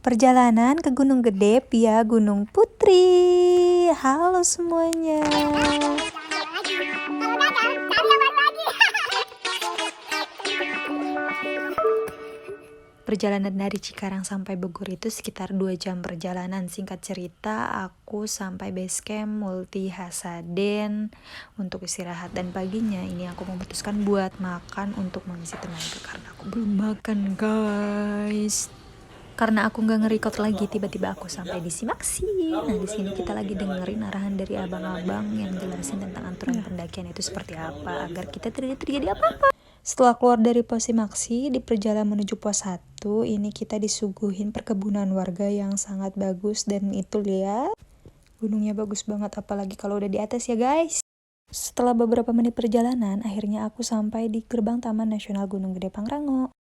Perjalanan ke Gunung Gede via Gunung Putri. Halo semuanya. Perjalanan dari Cikarang sampai Bogor itu sekitar 2 jam perjalanan. Singkat cerita, aku sampai base camp Multi Hasaden untuk istirahat. Dan paginya ini aku memutuskan buat makan untuk mengisi tenaga. Karena aku belum makan, guys. Karena aku nggak nge-record lagi, tiba-tiba aku sampai di Simaksi. Nah, di sini kita lagi dengerin arahan dari abang-abang yang jelasin tentang aturan pendakian itu seperti apa, agar kita tidak terjadi apa-apa. Setelah keluar dari pos Simaksi, di perjalanan menuju pos 1, ini kita disuguhin perkebunan warga yang sangat bagus. Dan itu lihat, gunungnya bagus banget, apalagi kalau udah di atas ya guys. Setelah beberapa menit perjalanan, akhirnya aku sampai di gerbang Taman Nasional Gunung Gede Pangrango.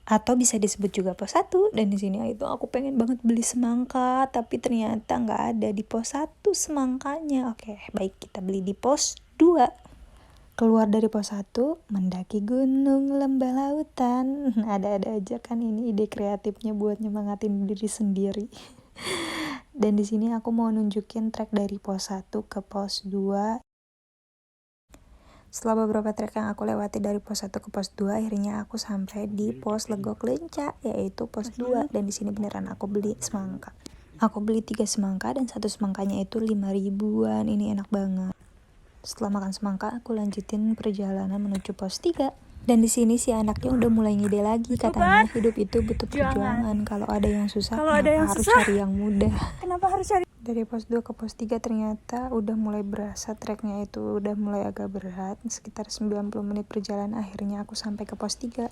Atau bisa disebut juga pos 1. Dan di sini itu aku pengen banget beli semangka, tapi ternyata nggak ada di pos 1 semangkanya. Oke, baik, kita beli di pos 2. Keluar dari pos 1, mendaki gunung lembah lautan. Ada-ada aja kan ini ide kreatifnya buat nyemangatin diri sendiri. Dan di sini aku mau nunjukin trek dari pos 1 ke pos 2. Setelah beberapa trek yang aku lewati dari pos 1 ke pos 2, akhirnya aku sampai di pos Legok Lenca, yaitu pos 2. Dan di sini beneran aku beli semangka. Aku beli 3 semangka dan 1 semangkanya itu 5 ribuan. Ini enak banget. Setelah makan semangka, aku lanjutin perjalanan menuju pos 3. Dan di sini si anaknya udah mulai ngide lagi, katanya hidup itu butuh perjuangan. Kalau ada yang susah, harus cari yang mudah. Kenapa harus cari? Dari pos 2 ke pos 3 ternyata udah mulai berasa treknya itu udah mulai agak berat. Sekitar 90 menit perjalanan, akhirnya aku sampai ke pos 3.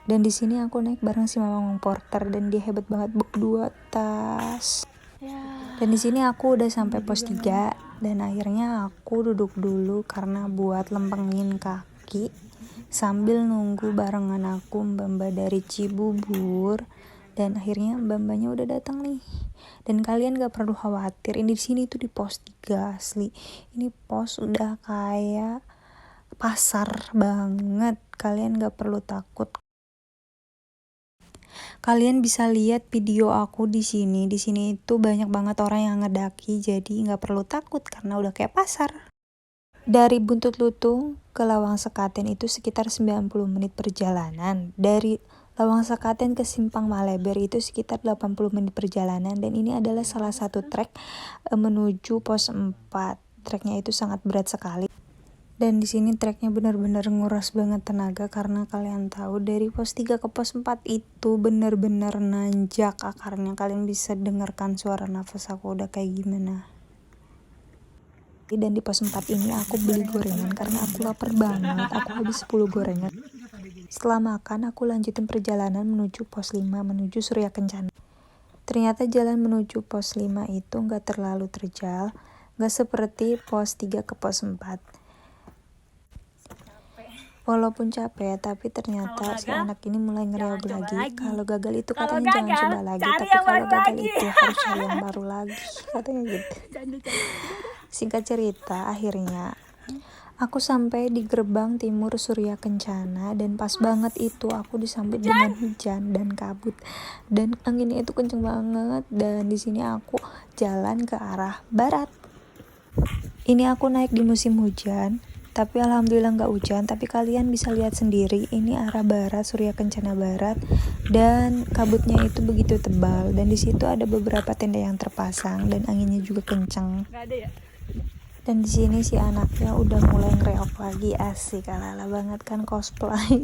Dan di sini aku naik bareng si Mamang Porter dan dia hebat banget, bawa 2 tas. Dan di sini aku udah sampai pos 3 dan akhirnya aku duduk dulu karena buat lempengin kaki sambil nunggu barengan aku mbak-mbak dari Cibubur. Dan akhirnya mbak-mbaknya udah datang nih. Dan kalian gak perlu khawatir, ini di sini tuh di pos 3 asli. Ini pos udah kayak pasar banget. Kalian gak perlu takut. Kalian bisa lihat video aku di sini. Di sini itu banyak banget orang yang ngedaki, jadi nggak perlu takut karena udah kayak pasar. Dari Buntut Lutung ke Lawang Sekaten itu sekitar 90 menit perjalanan. Dari Lawang Sekaten ke Simpang Maleber itu sekitar 80 menit perjalanan. Dan ini adalah salah satu trek menuju pos 4. Treknya itu sangat berat sekali. Dan di sini treknya benar-benar nguras banget tenaga karena kalian tahu dari pos 3 ke pos 4 itu benar-benar nanjak akarnya. Kalian bisa dengarkan suara nafas aku udah kayak gimana. Dan di pos 4 ini aku beli gorengan karena aku lapar banget. Aku habis 10 gorengan. Setelah makan aku lanjutin perjalanan menuju pos 5 menuju Surya Kencana. Ternyata jalan menuju pos 5 itu gak terlalu terjal, gak seperti pos 3 ke pos 4. Walaupun capek, tapi ternyata si anak ini mulai ngereog lagi. Kalau gagal itu katanya jangan coba lagi, tapi kalau gagal itu harus cari yang baru lagi, katanya gitu. Singkat cerita, akhirnya aku sampai di gerbang timur Surya Kencana dan pas banget itu aku disambut dengan hujan dan kabut dan anginnya itu kenceng banget. Dan di sini aku jalan ke arah barat. Ini aku naik di musim hujan. Tapi alhamdulillah nggak hujan, tapi kalian bisa lihat sendiri ini arah barat, Surya Kencana Barat, dan kabutnya itu begitu tebal. Dan di situ ada beberapa tenda yang terpasang dan anginnya juga kencang. Dan di sini si anaknya udah mulai ngereok lagi, asik, ala-ala banget kan cosplay.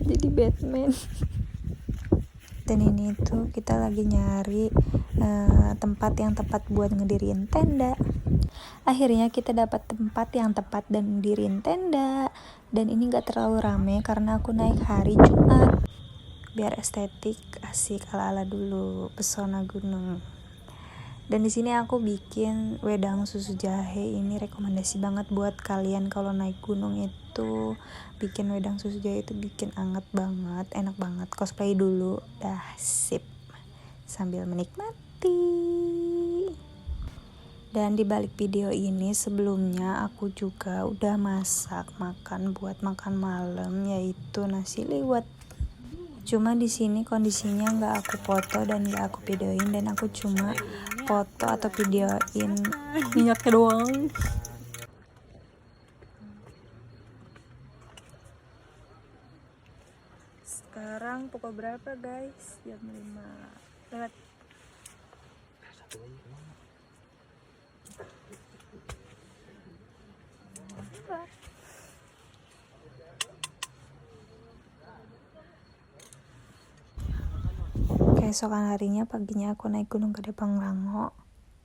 Jadi Batman. Dan ini tuh kita lagi nyari tempat yang tepat buat ngedirin tenda. Akhirnya kita dapat tempat yang tepat dan ngedirin tenda. Dan ini gak terlalu rame karena aku naik hari Jumat. Biar estetik, asik, ala-ala dulu, pesona gunung. Dan di sini aku bikin wedang susu jahe. Ini rekomendasi banget buat kalian kalau naik gunung itu. Bikin wedang susu jahe itu bikin anget banget, enak banget. Cosplay dulu, dah sip. Sambil menikmati. Dan di balik video ini sebelumnya aku juga udah masak makan buat makan malam, yaitu nasi liwet. Cuma di sini kondisinya nggak aku foto dan nggak aku videoin, dan aku cuma foto atau videoin minyaknya doang. Sekarang pukul berapa guys? Jam 5 lewat. Keesokan harinya paginya aku naik Gunung Gede Pangrango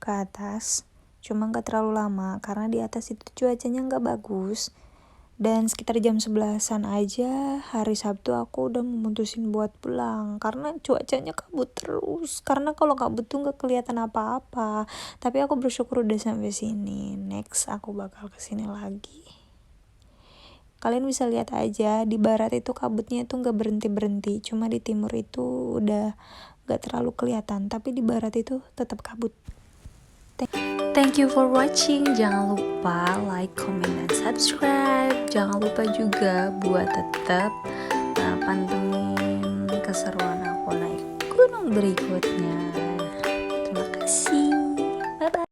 ke atas. Cuma gak terlalu lama karena di atas itu cuacanya gak bagus. Dan sekitar jam 11-an aja hari Sabtu aku udah memutusin buat pulang karena cuacanya kabut terus. Karena kalau kabut tuh gak kelihatan apa-apa. Tapi aku bersyukur udah sampai sini. Next aku bakal kesini lagi. Kalian bisa lihat aja di barat itu kabutnya tuh gak berhenti-berhenti. Cuma di timur itu udah gak terlalu kelihatan. Tapi di barat itu tetap kabut. Thank you for watching. Jangan lupa like, comment, dan subscribe. Jangan lupa juga buat tetap pantengin keseruan aku naik gunung berikutnya. Terima kasih. Bye-bye.